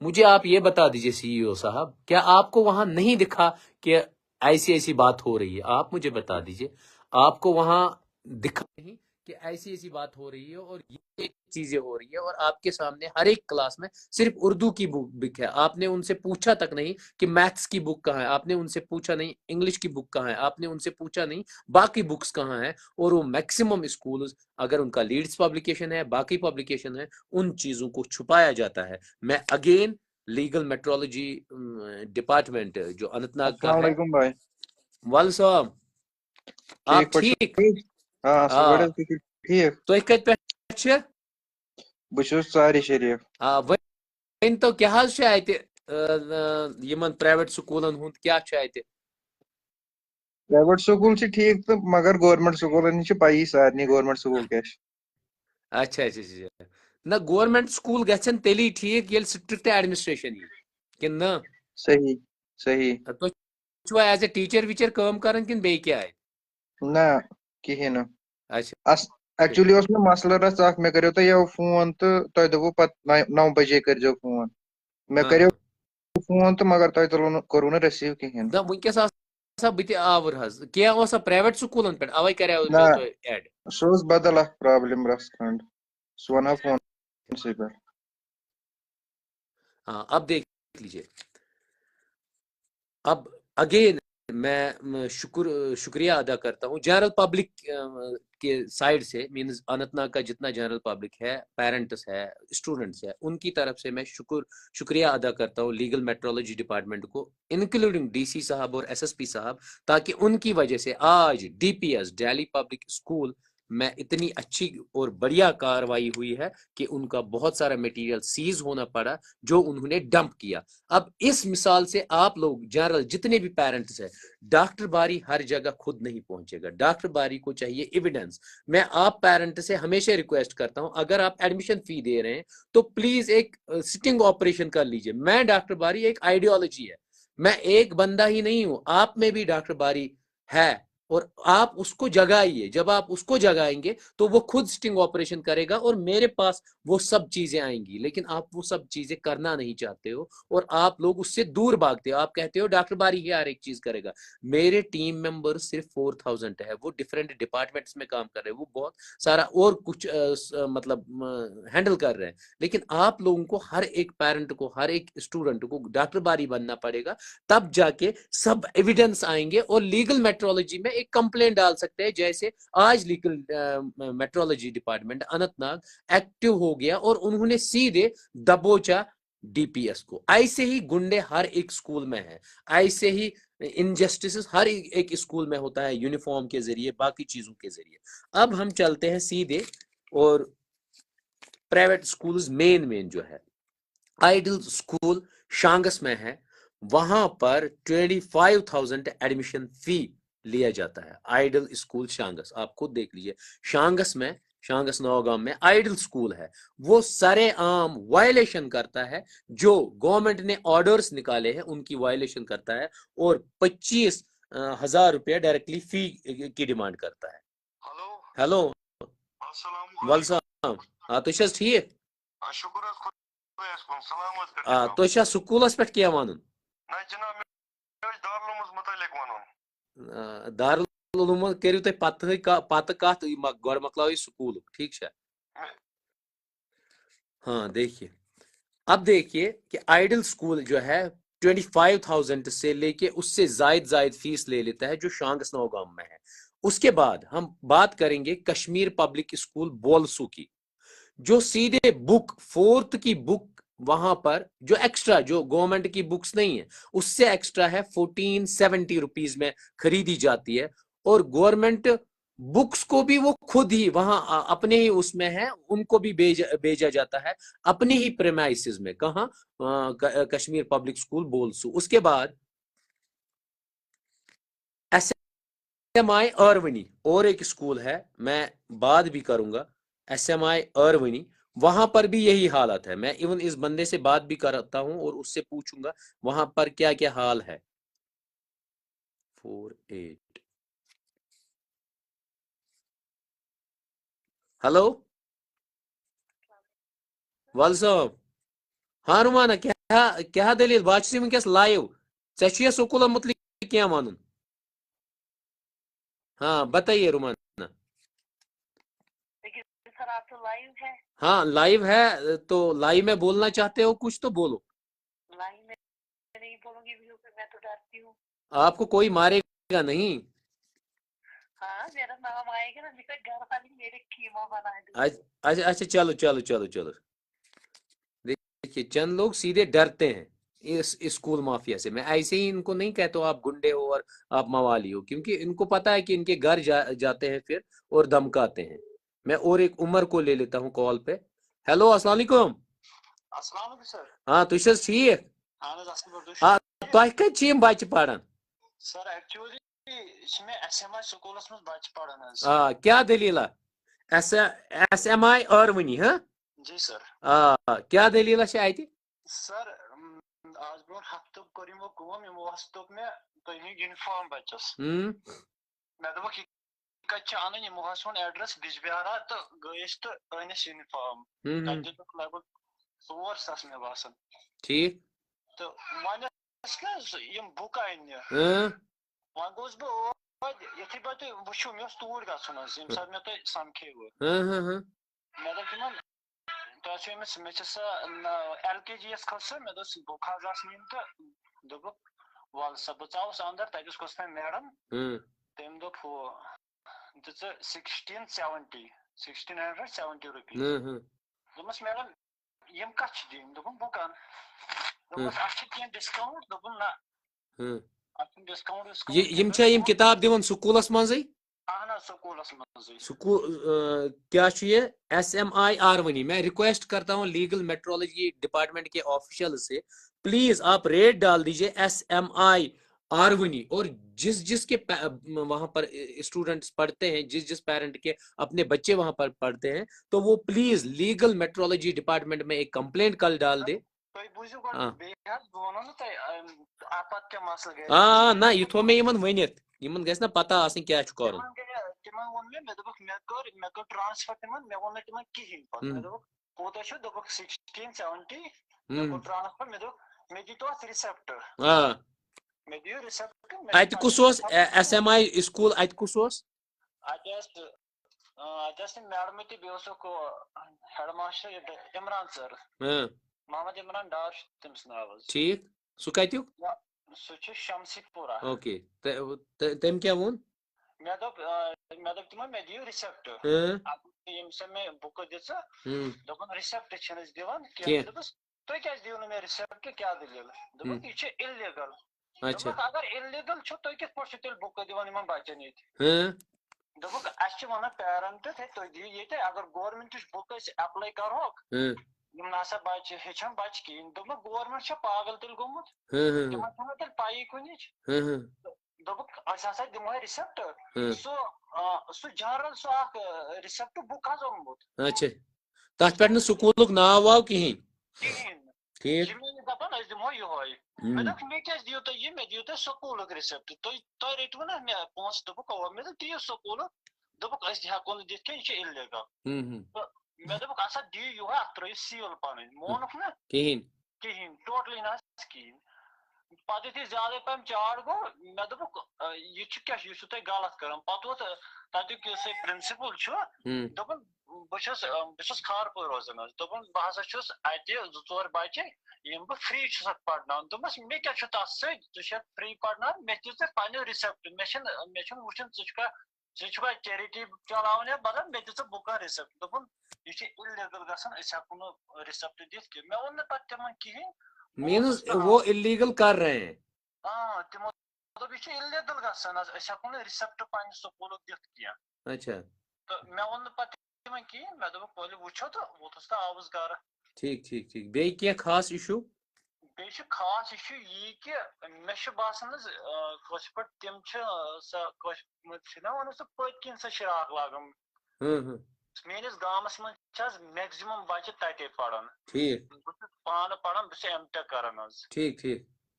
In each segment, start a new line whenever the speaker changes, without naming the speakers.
مجھے آپ یہ بتا دیجئے سی ای او صاحب، کیا آپ کو وہاں نہیں دکھا کہ ایسی ایسی بات ہو رہی ہے؟ آپ مجھے بتا دیجئے، آپ کو وہاں دکھا نہیں کہ ایسی ایسی بات ہو رہی ہے اور یہ چیزیں ہو رہی ہے، اور آپ کے سامنے ہر ایک کلاس میں صرف اردو کی بک ہے، آپ نے ان سے پوچھا تک نہیں کہ میتھس کی بک کہاں ہے، آپ نے ان سے پوچھا نہیں انگلش کی بک کہاں ہے، آپ نے ان سے پوچھا نہیں باقی بکس کہاں ہیں، اور وہ میکسیمم اسکولز اگر ان کا لیڈس پبلیکیشن ہے باقی پبلیکیشن ہے ان چیزوں کو چھپایا جاتا ہے۔ میں اگین لیگل میٹرولوجی ڈپارٹمنٹ جو اننت ناگ کا
السلام
ہے،
علیکم بھائی،
وال صاحب آپ
پٲٹھۍ چھِو
ٹھیک؟
ٹھیٖک؟ اصل
آ
پٲٹھۍ حظ، تُہۍ چھِو ٹھیٖک؟
تُہۍ کتہِ پٮ۪ٹھ چھِ؟
بہٕ چھُس ژاری شریٖف۔
ؤنۍتو کیٛاہ حظ چھُ اَتہِ یِمن پرٛایویٹ سکوٗلن ہُنٛد کیٛاہ چھُ اَتہِ؟
پرٛایویٹ سکوٗل چھِ ٹھیٖک تہٕ مگر گورمنٹ سکوٗلن ہِنٛز چھِ پیی سارنٕے گورمنٹ سکوٗل کیٛاہ چھِ۔
اچھا اچھا اچھا، نہ گورمنٹ سکوٗل گژھن تیٚلی ٹھیٖک ییٚلہِ سٹرکٹ ایڈمنسٹریشن یی کِنہٕ نہ؟
صحیح صحیح۔
تُہۍ چھُوا ایز اے ٹیٖچر ویٖچر کٲم کران کِنہٕ بیٚیہِ کیٛاہ اَتہِ؟
نہ کِہیٖنۍ نہٕ۔
اچھا
ایکچُؤلی اوس مےٚ مسلہٕ رژھ اکھ، مےٚ کریو تۄہہِ یَوٕ فون تہٕ تۄہہِ دوٚپوٕ پتہٕ 9 بجے کٔرۍزیٚو فون۔ مےٚ
ہاں
کریو
ہاں،
فون تہٕ مگر تۄہہِ کوٚروٕ نہٕ رٔسیٖو کِہیٖنۍ۔
نہ وٕنکیٚس آسا بہٕ تہِ آوُر حظ، کیٚنٛہہ اوسا پرٛایویٹ سکوٗلن پٮ۪ٹھ اوے کریاو
نہ
مےٚ تۄہہِ ایڈ۔
سُہ ٲس بدل اکھ پرابلم رژھ کھنڈ، سُہ ونہو فونسٕے پٮ۪ٹھ۔
ہاں اب دیکھ لیجیے، اب اگین میں شکریہ ادا کرتا ہوں جنرل پبلک کے سائڈ سے، مینز اننت ناگ کا جتنا جنرل پبلک ہے، پیرنٹس ہے، اسٹوڈنٹس ہے، ان کی طرف سے میں شکریہ ادا کرتا ہوں لیگل میٹرولوجی ڈپارٹمنٹ کو، انکلوڈنگ ڈی سی صاحب اور ایس ایس پی صاحب، تاکہ ان کی وجہ سے آج D P S Delhi public school میں اتنی اچھی اور بڑھیا کاروائی ہوئی ہے کہ ان کا بہت سارا میٹیریل سیز ہونا پڑا جو انہوں نے ڈمپ کیا۔ اب اس مثال سے آپ لوگ جنرل جتنے بھی پیرنٹس ہیں، ڈاکٹر باری ہر جگہ خود نہیں پہنچے گا، ڈاکٹر باری کو چاہیے ایویڈنس۔ میں آپ پیرنٹ سے ہمیشہ ریکویسٹ کرتا ہوں، اگر آپ ایڈمیشن فی دے رہے ہیں تو پلیز ایک سٹنگ آپریشن کر لیجئے۔ میں ڈاکٹر باری ایک آئیڈیالوجی ہے، میں ایک بندہ ہی نہیں ہوں، آپ میں بھی ڈاکٹر باری ہے، اور آپ اس کو جگائیے۔ جب آپ اس کو جگائیں گے تو وہ خود سٹنگ آپریشن کرے گا اور میرے پاس وہ سب چیزیں آئیں گی، لیکن آپ وہ سب چیزیں کرنا نہیں چاہتے ہو اور آپ لوگ اس سے دور بھاگتے ہو۔ آپ کہتے ہو ڈاکٹر باری ہی ہر ایک چیز کرے گا۔ میرے ٹیم ممبر صرف 4000 ہے، وہ ڈفرینٹ ڈپارٹمنٹس میں کام کر رہے ہیں، وہ بہت سارا اور کچھ مطلب ہینڈل کر رہے ہیں، لیکن آپ لوگوں کو ہر ایک پیرنٹ کو، ہر ایک اسٹوڈنٹ کو ڈاکٹر باری بننا پڑے گا، تب جا کے سب ایویڈنس آئیں گے اور لیگل میٹرولوجی میں ایک کمپلین ڈال سکتے ہیں۔ جیسے آج legal meteorology department Anant Nag active ہو گیا اور انہوں نے سیدھے دبوچا ڈی پی ایس کو۔ ایسے ہی گنڈے ہر ایک اسکول میں ہیں، ایسے ہی انجسٹس ہر ایک اسکول میں ہوتا ہے، یونیفارم کے ذریعے باقی چیزوں کے ذریعے۔ اب ہم چلتے ہیں سیدھے، اور پرائیویٹ سکولز مین جو ہے، آئیڈل اسکول شانگس میں ہے، وہاں پر 25,000 ایڈمیشن فی لیا جاتا ہے۔ آئیڈل اسکول شانگس، آپ خود دیکھ لیجئے، شانگس میں، شانگس نوگام میں آئیڈل اسکول ہے، وہ سرے عام وائلیشن کرتا ہے، جو گورنمنٹ نے آرڈرز نکالے ہیں ان کی وائلیشن کرتا ہے، اور 25,000 روپیہ ڈائریکٹلی فی کی ڈیمانڈ کرتا ہے۔ ہیلو ولسام، تُہۍ چھِ حظ ٹھیک؟
شکر حظ خۄدایس کُن، سلامت
تُہۍ چھا سکوٗلس پٮ۪ٹھ کینٛہہ وَنُن؟
نہ جناب، مےٚ ٲسۍ دارالعلومس متعلق ونُن۔
دارالعلوم کٔرِو تُہۍ پتہٕ کتھ، گۄڈٕ مۄکلاو یہِ سکوٗلُک، ٹھیک چھا؟ ہاں دیکھیے، اب دیکھیے کہ آئیڈل اسکول جو ہے 25,000 سے لے کے اس سے زائد فیس لے لیتا ہے، جو شانگس نوگام میں ہے۔ اس کے بعد ہم بات کریں گے کشمیر پبلک اسکول بولسو کی، جو سیدھے بک 4th کی بک وہاں پر جو ایکسٹرا، جو گورنمنٹ کی بکس نہیں ہے اس سے ایکسٹرا ہے، 1470 روپیز میں خریدی جاتی ہے، اور گورنمنٹ بکس کو بھی وہ خود ہی وہاں اپنے ہی اس میں ہے، ان کو بھی بھیجا جاتا ہے اپنی ہی پریمائسز میں، کہاں؟ کشمیر پبلک اسکول بولسو۔ اس کے بعد ایس ایم آئی ارونی اور ایک اسکول ہے، میں بات بھی کروں گا، ایس ایم آئی ارونی، وہاں پر بھی یہی حالت ہے۔ میں ایون اس بندے سے بات بھی کرتا ہوں اور اس سے پوچھوں گا وہاں پر کیا کیا حال ہے۔ 48 ہلو وال صاحب، ہاں رومانہ کیا کیا دلیل بہٕ چھُس وٕنکٮ۪س لایو ژےٚ چھُیا سکوٗلن مُتعلق کینٛہہ وَنُن ہاں بتائیے رومانہ
سر آپ تو لائیو ہے
ہاں لائیو ہے تو لائیو میں بولنا چاہتے ہو کچھ تو بولو
لائیو میں نہیں بولوں گی ویڈیو پہ میں تو ڈرتی ہوں
آپ کو کوئی مارے گا نہیں
ہاں میرا نام آئے گا نا میرے گھر والی میرے کیما بنا دیں
اچھا اچھا چلو چلو چلو چلو دیکھیے چند لوگ سیدھے ڈرتے ہیں اس اسکول مافیا سے میں ایسے ہی ان کو نہیں کہتا ہوں آپ گنڈے ہو اور آپ موالی ہو کیونکہ ان کو پتا ہے کہ ان کے گھر جاتے ہیں پھر اور دمکاتے ہیں میں اور ایک عمر کو لے لیتا ہوں کال پہ ہیلو السلام علیکم
السلام علیکم سر
ہاں تُہۍ چھِ حظ ٹھیک
اہن حظ اصل پٲٹھۍ
آ تۄہہِ کتہِ چھِ یِم بچہِ پران
سر ایکچولی چھِ مےٚ ایس ایم آی سکوٗلس منٛز بچہِ پران حظ
آ کیا دلیٖلہ ایس ایم آئی ٲرؤنی ہاں
جی سر
آ کیا دلیٖلہ چھِ اَتہِ
سر آز برونٛٹھ ہفتہٕ کوٚر یِمو کٲم یِمو ہسا دوٚپ مےٚ تُہۍ أنِو یوٗنِفارم بچس مےٚ دوٚپُکھ یہِ کتہِ چھِ اَنٕنۍ یِمو حظ ووٚن ایڈرس بِجبِہارا تہٕ گٔے أسۍ تہٕ أنۍ اَسہِ یوٗنِفارم تتہِ دِتُکھ لگ بگ 4,000 مےٚ باسان
ٹھیٖک
تہٕ وۄنۍ ٲسۍ نہ حظ یِم بُکہٕ اننہِ وۄنۍ گوٚوُس بہٕ اور یِتھُے پتہٕ تُہۍ وٕچھِو مےٚ اوس توٗرۍ گژھُن حظ ییٚمہِ ساتہٕ مےٚ تۄہہِ سمکھیوٕ مےٚ دوٚپ تِمن تۄہہِ چھُو أمِس مےٚ چھِ سۄ ایل کے جی یس کھٔژ سۄ مےٚ دوٚپُس بُک حظ آسہٕ نِنۍ تہٕ دوٚپُکھ وَلہٕ سا بہٕ ژاوُس انٛدر تتہِ اوس کۄس تام میڈم تٔمۍ دوٚپ ہُہ دِ ژٕ 1670 رۄپیٖز دوٚپمس میڈم یِم کتھ چھِ دِنۍ دوٚپُن بُکن دوٚپمس اتھ چھِ کینٛہہ ڈسکاونٹ دوٚپُن نہ اتھ چھُنہٕ ڈسکاونٹ
یِم چھا یِم کِتاب دِوان سکوٗلس منٛزٕے
اہن حظ سکوٗلس منٛزٕے
کیا چھُ یہ ایس ایم آئی آرونی میں ریکویسٹ کرتا ہوں لیگل میٹرولوجی ڈپارٹمنٹ کے آفیشل سے پلیز آپ ریٹ ڈال دیجئے ایس ایم آئی آرونی اور جس کے وہاں پر اسٹوڈنٹس پڑھتے ہیں جس پیرنٹ کے اپنے بچے وہاں پر پڑھتے ہیں تو وہ پلیز لیگل میٹرولوجی ڈپارٹمنٹ میں ایک کمپلینٹ کل ڈال دے
تُہۍ بوٗزِو گۄڈٕ بیٚیہِ حظ بہٕ وَنو نہٕ تۄہہِ پتہٕ کیٛاہ مسلہٕ گژھِ
نہ یہ تھو مےٚ یِمن ؤنِتھ یِمن گژھِ نا پتہ آسٕنۍ کیٛاہ چھُ کرُن
تِمن ووٚن مےٚ دوٚپُکھ مےٚ کٔر ٹرانسفر تِمن مےٚ ووٚن نہٕ تِمن کِہینۍ پتہٕ مےٚ دوٚپُکھ کوٗتاہ چھُ دوٚپُکھ 1670 مےٚ کوٚر ٹرانسفر مےٚ دوٚپ مےٚ دِتو اتھ رِسپٹ مےٚ دِیِو رِسپٹ
اتہِ کُس اوس ایس ایم آئی سکوٗل اتہِ کُس اوس
اتہِ ٲسۍ میڈمٕے تہٕ بیٚیہِ اوسُکھ ہیڈ ماسٹر عمران سر محمد عمران ڈار چھُ تٔمِس ناو حظ
ٹھیٖک سُہ کتیُک
سُہ چھُ شمسی پورہ
اوکے تٔمۍ کیٛاہ ووٚن
مےٚ دوٚپ تِمن مےٚ دِیِو رِسپٹ ییٚمہِ ساتہٕ مےٚ بُکہٕ دِژٕ دوٚپُن رِسپٹ چھِنہٕ أسۍ دِوان کینٛہہ دوٚپُس تُہۍ کیازِ دِیِو نہٕ مےٚ رِسپٹ کیٛاہ دٔلیٖل دوٚپُکھ یہِ چھُ اِلیٖگل دوٚپُکھ اگر اِلیٖگل چھُ تُہۍ کِتھ پٲٹھۍ چھِو تیٚلہِ بُکہٕ دِوان یِمن بچن ییٚتہِ دوٚپُکھ اَسہِ چھِ وَنان پیرنٹ ہے تُہۍ دِیِو ییٚتہِ اگر گورمینٹٕچ بُک أسۍ ایپلاے کرہوکھ یِم نسا بچہِ ہیٚچھان بچہِ کِہیٖنۍ دوٚپُکھ گورمینٹ چھا پاگل تیٚلہِ گوٚمُت تِمن چھُنہ تیٚلہِ پایی کُنِچ دوٚپُکھ أسۍ ہسا دِمہوے رِسپٹ سُہ جنرل سُہ اکھ رِسپٹ بُک حظ اوٚنمُت
اچھا تتھ پٮ۪ٹھ نہٕ سکوٗلُک ناو واو کِہینۍ
کِہینۍ
ٹھیٖک
یہِ مےٚ دپان أسۍ دِمہو یِہوے مےٚ دوٚپ مےٚ کیازِ دِیِو تُہۍ یہِ مےٚ دِیِو تُہۍ سکوٗلُک رِسپٹ تُہۍ رٔٹوٕ نا مےٚ پونٛسہٕ دوٚپُکھ اوا مےٚ دوٚپ دِیِو سکوٗلُک دوٚپُکھ أسۍ ہٮ۪کو نہٕ دِتھ کینٛہہ یہِ چھُ اِلیٖگل تہٕ مےٚ دوٚپُکھ اَدٕ سا دِیِو یِہوے اتھ ترٲیِو سیٖل پنٕنۍ مونُکھ نا کِہینۍ ٹوٹلی نہ حظ کِہینۍ پتہٕ یُتھُے زیادے پہم چار گوٚو مےٚ دوٚپُکھ یہِ چھُ کیٛاہ یہِ چھُو تُہۍ غلط کران پتہٕ ووت تتیُک یُس یہِ پرنسپل چھُ دوٚپُن بہٕ چھُس کھارپور روزان حظ دوٚپُن بہٕ ہسا چھُس اتہِ 2-4 بچہِ یِم بہٕ فری چھُسکھ پرناوان دوٚپمس مےٚ کیٛاہ چھُ تتھ سۭتۍ ژٕ چھکھ فری پرناوان مےٚ دِ ژٕ پنٕنیو رِسپٹ مےٚ چھُنہٕ وٕچھُن ژٕ چھُکھا چیرٹی چلاوان یا بدل مےٚ دِ ژٕ بُکن رِسپٹ دوٚپُن یہِ چھُ اِلیٖگل گژھان أسۍ ہٮ۪کو نہٕ رِسپٹ دِتھ کینٛہہ مےٚ ووٚن نہٕ پتہٕ تِمن کِہینۍ
مینز وہ الیگل کر رہے ہیں
تِمو دوٚپ یہِ چھُ اِلیٖگل گژھان حظ أسۍ ہٮ۪کو نہٕ رِسپٹ پننہِ سکوٗلُک دِتھ کینٛہہ
اچھا
تہٕ مےٚ ووٚن نہٕ پتہٕ تِمن کِہینۍ مےٚ دوٚپُکھ ؤلِو وٕچھو تہٕ ووتُس تہٕ آوُس گرٕ
ٹھیٖک ٹھیٖک ٹھیٖک بیٚیہِ کینٛہہ خاص اِشوٗ
بیٚیہِ چھُ خاص اِشوٗ یی کہِ مےٚ چھُ باسان حظ کٲشِر پٲٹھۍ تِم چھِ سۄ چھِنہ وَنان سُہ پٔتۍ کِنۍ سۄ شراکھ لاگان میٲنِس گامس منٛز چھِ حظ میکزِمم بچہِ تتے پران بہٕ چھُس پانہٕ پران بہٕ چھُس ایم ٹیک کران حظ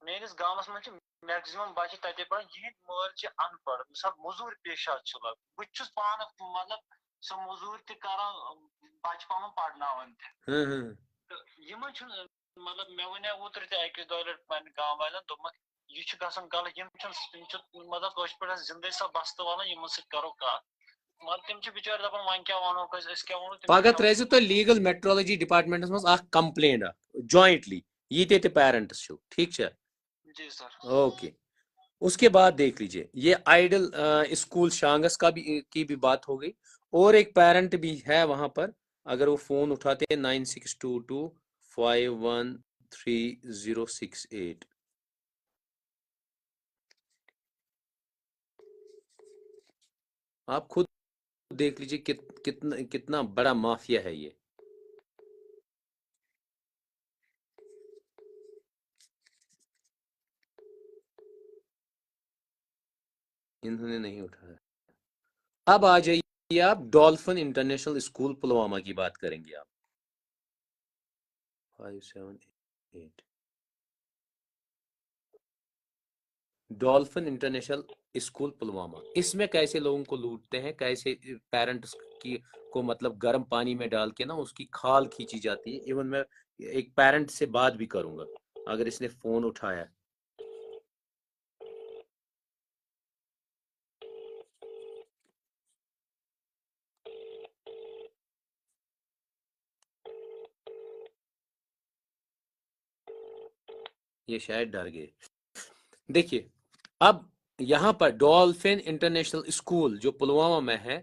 میٲنِس گامس منٛز چھِ میکزِمم بچہِ تتے پران یِہِنٛدۍ مٲلۍ چھِ ان پڑھ مِثال موٚزوٗرۍ پیشات چھِ لگ بہٕ تہِ چھُس پانہٕ مطلب سۄ موٚزوٗرۍ تہِ کران بچہِ پنُن پرناوان تہِ تہٕ یِمن چھُنہٕ مطلب مےٚ وَنیٛاو اوترٕ تہِ أکِس دۄیہِ لَٹہِ پنٕنہِ گام والٮ۪ن دوٚپمَکھ یہِ چھُ گژھان غلط یِم چھِ مطلب کٲشِر پٲٹھۍ زِندَے سۄ بستہٕ والان یِمن سۭتۍ کرو کتھ مگر تِم چھِ بِچٲرۍ دپان وۄنۍ کیٛاہ وَنوکھ أسۍ کیٛاہ وَنو
پگہ ترٲیزِ تُہۍ لیگل میٹرولوجی ڈپارٹمنٹس منٛز اکھ کمپلینٹ اکھ جوائنٹلی یہ تہِ پیرنٹس چھو ٹھیک چھا
جی سر
اوکے اس کے بعد دیکھ لیجئے یہ آئیڈل اسکول شانگس کا بھی کی بھی بات ہو گئی اور ایک پیرنٹ بھی ہے وہاں پر اگر وہ فون اٹھاتے ہیں 9622513068 آپ خود دیکھ لیجئے کتنا بڑا مافیا ہے یہ انہوں نے نہیں اٹھایا اب آ جائیے آپ ڈولفن انٹرنیشنل اسکول پلوامہ کی بات کریں گے آپ 578 ڈولفن انٹرنیشنل اسکول پلوامہ اس میں کیسے لوگوں کو لوٹتے ہیں کیسے پیرنٹس کی کو مطلب گرم پانی میں ڈال کے نا اس کی کھال کھینچی جاتی ہے ایون میں ایک پیرنٹ سے بات بھی کروں گا اگر اس نے فون اٹھایا یہ شاید ڈر گئے دیکھیے اب یہاں پر ڈولفن انٹرنیشنل اسکول جو پلوامہ میں ہے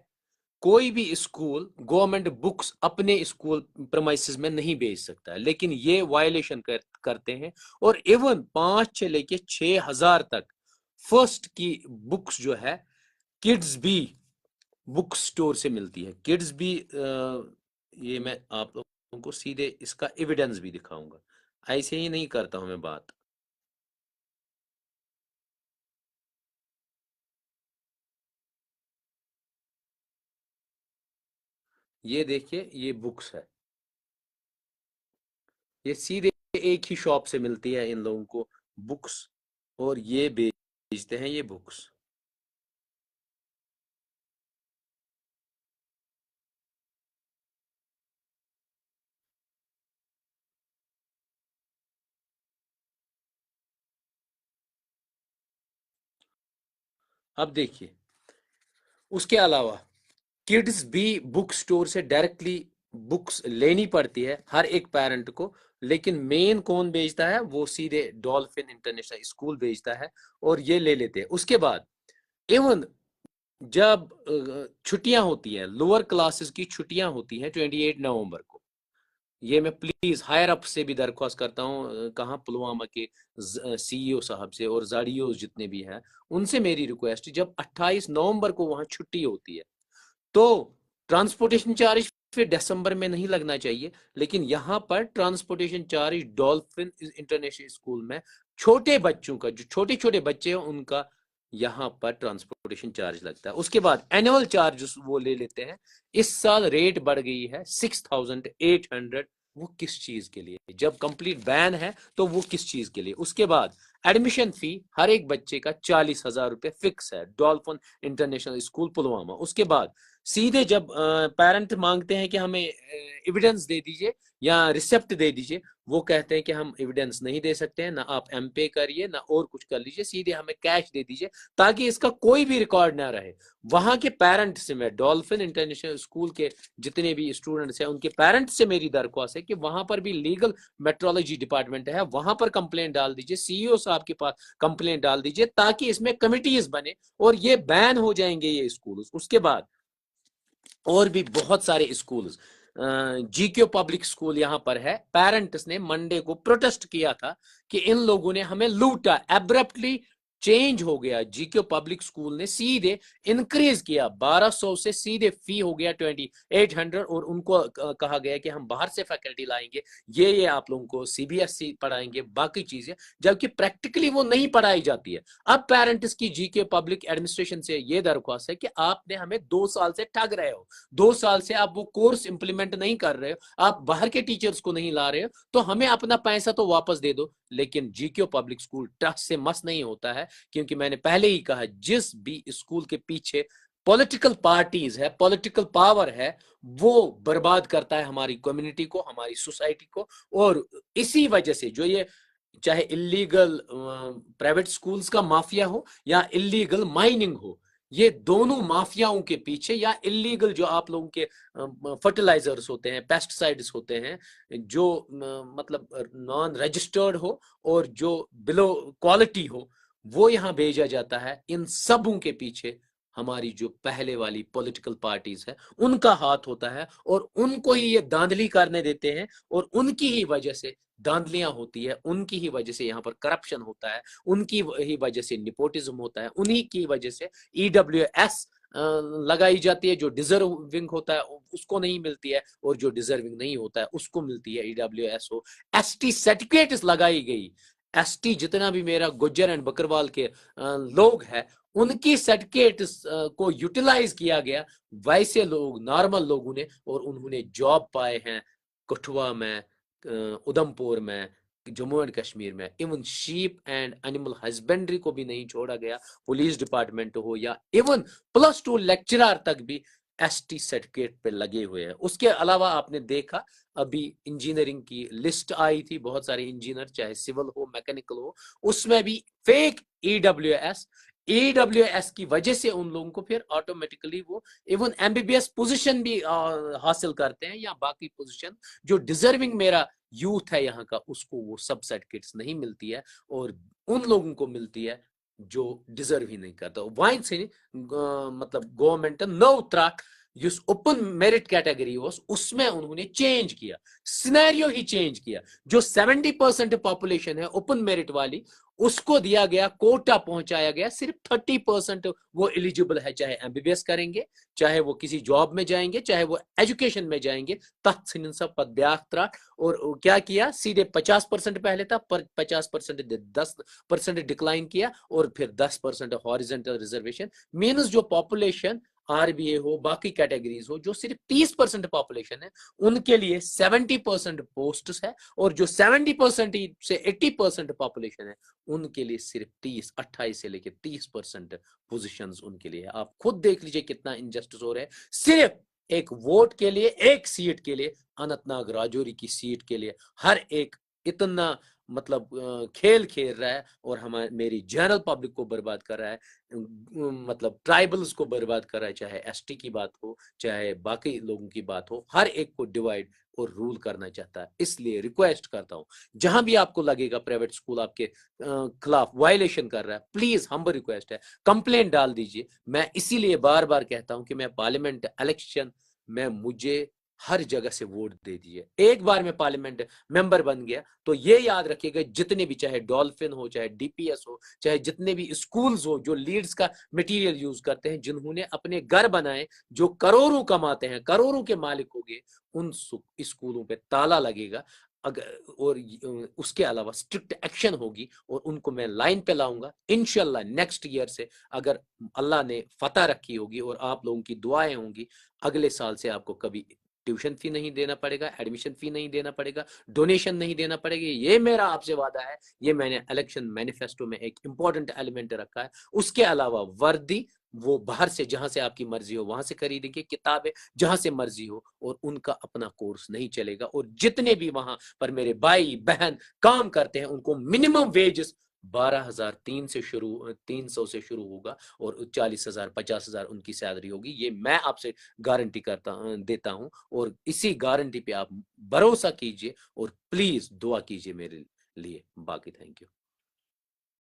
کوئی بھی اسکول گورنمنٹ بکس اپنے اسکول پرمائسز میں نہیں بیچ سکتا ہے لیکن یہ وائلیشن کرتے ہیں اور ایون 5 سے لے کے 6,000 تک فرسٹ کی بکس جو ہے کڈز بھی بک سٹور سے ملتی ہے کڈز بھی یہ میں آپ لوگوں کو سیدھے اس کا ایویڈنس بھی دکھاؤں گا ایسے ہی نہیں کرتا ہوں میں بات یہ دیکھیے یہ بکس ہے یہ سیدھے ایک ہی شاپ سے ملتی ہے ان لوگوں کو بکس اور یہ بیچتے ہیں یہ بکس اب دیکھیے اس کے علاوہ کڈز بھی بک سٹور سے ڈائریکٹلی بکس لینی پڑتی ہے ہر ایک پیرنٹ کو لیکن مین کون بیچتا ہے وہ سیدھے ڈولفن انٹرنیشنل اسکول بیچتا ہے اور یہ لے لیتے ہیں اس کے بعد ایون جب چھٹیاں ہوتی ہیں لوور کلاسز کی چھٹیاں ہوتی ہیں 28 نومبر کو یہ میں پلیز ہائر اپ سے بھی درخواست کرتا ہوں کہاں پلوامہ کے سی ای او صاحب سے اور زاڑیو جتنے بھی ہیں ان سے میری ریکویسٹ جب 28 نومبر کو وہاں چھٹی ہوتی ہے تو ٹرانسپورٹیشن چارج پھر دسمبر میں نہیں لگنا چاہیے لیکن یہاں پر transportation charge Dolphin International school میں چھوٹے بچوں کا جو چھوٹے چھوٹے بچے ہیں ان کا یہاں پر ٹرانسپورٹیشن چارج لگتا ہے اس کے بعد اینول چارج وہ لے لیتے ہیں اس سال ریٹ بڑھ گئی ہے 6,800 وہ کس چیز کے لیے جب کمپلیٹ بین ہے تو وہ کس چیز کے لیے اس کے بعد ایڈمیشن فی ہر ایک بچے کا 40,000 روپے فکس ہے ڈولفن انٹرنیشنل اسکول پلوامہ اس کے بعد سیدھے جب پیرنٹ مانگتے ہیں کہ ہمیں ایویڈنس دے دیجئے یا ریسپٹ دے دیجئے وہ کہتے ہیں کہ ہم ایویڈنس نہیں دے سکتے ہیں نہ آپ ایم پے کریے نہ اور کچھ کر لیجئے سیدھے ہمیں کیش دے دیجئے تاکہ اس کا کوئی بھی ریکارڈ نہ رہے وہاں کے پیرنٹ سے میں ڈولفن انٹرنیشنل اسکول کے جتنے بھی اسٹوڈنٹس ہیں ان کے پیرنٹ سے میری درخواست ہے کہ وہاں پر بھی لیگل میٹرولوجی ڈپارٹمنٹ ہے وہاں پر کمپلین ڈال دیجئے سی ای او صاحب کے پاس کمپلین ڈال دیجئے تاکہ اس میں کمیٹیز بنے اور یہ بین ہو جائیں گے یہ اسکولز اس کے بعد اور بھی بہت سارے اسکولز جی کیو پبلک اسکول یہاں پر ہے پیرنٹس نے منڈے کو پروٹیسٹ کیا تھا کہ ان لوگوں نے ہمیں لوٹا ایبرپٹلی چینج ہو گیا جی کیو پبلک اسکول نے سیدھے انکریز کیا 1200 سے سیدھے فی ہو گیا 2800 اور ان کو کہا گیا کہ ہم باہر سے فیکلٹی لائیں گے یہ آپ لوگوں کو سی بی ایس سی پڑھائیں گے باقی چیزیں جبکہ پریکٹیکلی وہ نہیں پڑھائی جاتی ہے اب پیرنٹس کی جی کے پبلک ایڈمنسٹریشن سے یہ درخواست ہے کہ آپ نے ہمیں 2 سال سے ٹھگ رہے ہو 2 سال سے آپ وہ کورس امپلیمنٹ نہیں کر رہے ہو آپ باہر کے ٹیچرز کو نہیں لا رہے ہو تو ہمیں اپنا پیسہ تو واپس دے دو لیکن جی کیو پبلک اسکول ٹرسٹ سے مس نہیں ہوتا ہے کیونکہ میں نے پہلے ہی کہا جس بھی اسکول کے پیچھے پولیٹیکل پارٹیز ہے, پولیٹیکل پاور ہے, وہ برباد کرتا ہے ہماری کمیونٹی کو, ہماری سوسائٹی کو. اور اسی وجہ سے جو یہ چاہے اللیگل پرائیویٹ سکولز کا مافیا ہو یا اللیگل مائننگ ہو, یہ دونوں مافیاؤں کے پیچھے, یا اللیگل جو آپ لوگوں کے فرٹیلائزرز ہوتے ہیں, پیسٹ سائڈز ہوتے ہیں, جو مطلب نان رجسٹرڈ ہو اور جو بلو کوالٹی ہو, وہ یہاں بھیجا جاتا ہے. ان سبوں کے پیچھے ہماری جو پہلے والی پولیٹیکل پارٹیز ہے ان کا ہاتھ ہوتا ہے, اور ان کو ہی یہ داندلی کرنے دیتے ہیں, اور ان کی ہی وجہ سے داندلیاں ہوتی ہے, ان کی ہی وجہ سے یہاں پر کرپشن ہوتا ہے, ان کی ہی وجہ سے نیپوٹزم ہوتا ہے, انہی کی وجہ سے EWS لگائی جاتی ہے. جو ڈیزرونگ ہوتا ہے اس کو نہیں ملتی ہے, اور جو ڈیزرونگ نہیں ہوتا ہے اس کو ملتی ہے. EWS ہو, ST سرٹیفکیٹس لگائی گئی. ST جتنا بھی میرا گجر اینڈ بکروال کے لوگ ہیں, ان کی سرٹیفکیٹس کو یوٹیلائز کیا گیا ویسے لوگ, نارمل لوگوں نے, اور انہوں نے جاب پائے ہیں کٹھوا میں, ادھم پور میں, جموں اینڈ کشمیر میں. Even shape and animal husbandry کو بھی نہیں چھوڑا گیا, پولیس ڈپارٹمنٹ ہو, یا ایون +2 لیکچرر تک بھی ST سرٹیفکیٹ پہ لگے ہوئے ہیں. اس کے علاوہ آپ نے دیکھا ابھی انجینئرنگ کی لسٹ آئی تھی, بہت سارے انجینئر چاہے سول ہو میکینیکل ہو, اس میں بھی فیک EWS کی وجہ سے ان لوگوں کو پھر آٹومیٹکلی وہ ایون MBBS پوزیشن بھی حاصل کرتے ہیں, یا باقی پوزیشن جو ڈیزرونگ میرا یوتھ ہے یہاں کا, اس کو وہ سب سرٹیفکیٹس نہیں ملتی ہے, اور ان لوگوں کو ملتی ہے جو ڈیزرو ہی نہیں کرتا. وائن سے مطلب گورنمنٹ نو تراک یس اوپن میرٹ کیٹیگری اس میں انہوں نے چینج کیا, سینیریو ہی چینج کیا. جو 70% پاپولیشن ہے اوپن میرٹ والی, اس کو دیا گیا کوٹا, پہنچایا گیا صرف 30% وہ ایلیجیبل ہے, چاہے MBBS کریں گے, چاہے وہ کسی جاب میں جائیں گے, چاہے وہ ایجوکیشن میں جائیں گے. تت سنن سا پت بیاک تراک, اور کیا کیا, سیدھے 50% پہلے تھا, پر 50% 10% ڈکلائن کیا, اور پھر 10% ہاریزنٹل ریزرویشن. مینس جو پاپولیشن RBA ہو, باقی کیٹیگریز ہو, جو صرف 30% پاپولیشن ہے, ان کے لیے 70% پوسٹس ہے, اور جو 70% سے 80% پاپولیشن ہے, ان کے لیے صرف 28 سے لے کے 30% پوزیشنز ان کے لیے ہے. آپ خود دیکھ لیجئے کتنا انجسٹس ہو رہا ہے, صرف ایک ووٹ کے لیے, ایک سیٹ کے لیے, اننت ناگ راجوری کی سیٹ کے لیے ہر ایک اتنا مطلب کھیل کھیل رہا ہے, اور میری جنرل پبلک کو برباد کر رہا ہے, مطلب ٹرائبلز کو برباد کر رہا ہے, چاہے ST کی بات ہو, چاہے باقی لوگوں کی بات ہو, ہر ایک کو ڈیوائیڈ اور رول کرنا چاہتا ہے. اس لیے ریکویسٹ کرتا ہوں, جہاں بھی آپ کو لگے گا پرائیویٹ اسکول آپ کے خلاف وائلیشن کر رہا ہے, پلیز ہمبل ریکویسٹ ہے, کمپلین ڈال دیجئے. میں اسی لیے بار بار کہتا ہوں کہ میں پارلیمنٹ الیکشن میں مجھے ہر جگہ سے ووٹ دے دیے. ایک بار میں پارلیمنٹ ممبر بن گیا تو یہ یاد رکھیے گا, جتنے بھی چاہے ڈولفن ہو, چاہے DPS ہو, چاہے جتنے بھی اسکولز ہو جو لیڈز کا مٹیریل یوز کرتے ہیں, جنہوں نے اپنے گھر بنائے, جو کروڑوں کماتے ہیں, کروڑوں کے مالک ہو گئے, ان اسکولوں پہ تالا لگے گا. اور اس کے علاوہ اسٹرکٹ ایکشن ہوگی, اور ان کو میں لائن پہ لاؤں گا انشاءاللہ. نیکسٹ ایئر سے اگر اللہ نے فتح رکھی ہوگی اور آپ لوگوں کی دعائیں ہوں گی, اگلے سال سے آپ کو کبھی ٹیوشن فی نہیں دینا پڑے گا, ایڈمیشن فی نہیں دینا پڑے گا, ڈونیشن نہیں دینا پڑے گی. یہ میرا آپ سے وعدہ ہے, یہ میں نے الیکشن مینیفیسٹو میں ایک امپورٹنٹ ایلیمنٹ رکھا ہے. اس کے علاوہ وردی وہ باہر سے جہاں سے آپ کی مرضی ہو وہاں سے خریدیں گے, کتابیں جہاں سے مرضی ہو, اور ان کا اپنا کورس نہیں چلے گا. اور جتنے بھی وہاں پر میرے بھائی بہن کام کرتے ہیں, ان کو منیمم ویجز 12,300 سے شروع ہوگا, اور 40,000 50,000 ان کی سیلری ہوگی. یہ میں آپ سے گارنٹی دیتا ہوں, اور اسی گارنٹی پہ آپ بھروسہ کیجئے, اور پلیز دعا کیجئے میرے لیے. باقی تھینک یو.